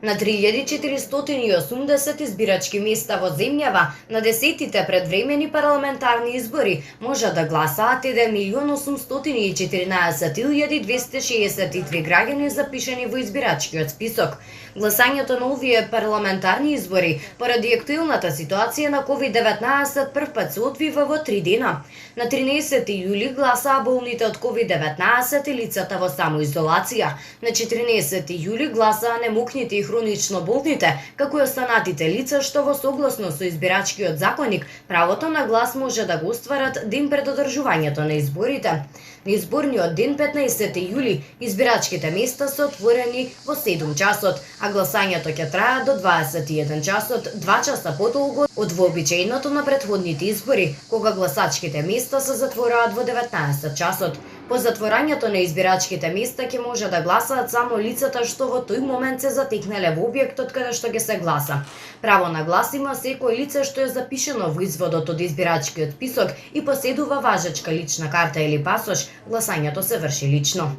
На 3480 избирачки места во земјава на 10-тите предвремени парламентарни избори може да гласаат 1.814.263 граѓани запишани во избирачкиот список. Гласањето на овие парламентарни избори поради актуелната ситуација на COVID-19 првпат се одвива во 3 дена. На 13 јули гласаа болните од COVID-19 и лицата во самоизолација. На 14 јули гласаа немокните и хронично болните, како и останатите лица што во согласно со избирачкиот законник правото на глас може да го остварат ден пред одржувањето на изборите. На изборниот ден 15 јули избирачките места се отворени во 7 часот, а гласањето ќе трае до 21 часот, 2 часа подолго од вообичаеното на претходните избори, кога гласачките места се затвораат во 19 часот. По затворањето на избирачките места ќе може да гласаат само лицата што во тој момент се затекнале во објектот каде што ќе се гласа. Право на глас има секој лице што е запишено во изводот од избирачкиот список и поседува важечка лична карта или пасош. Гласањето се врши лично.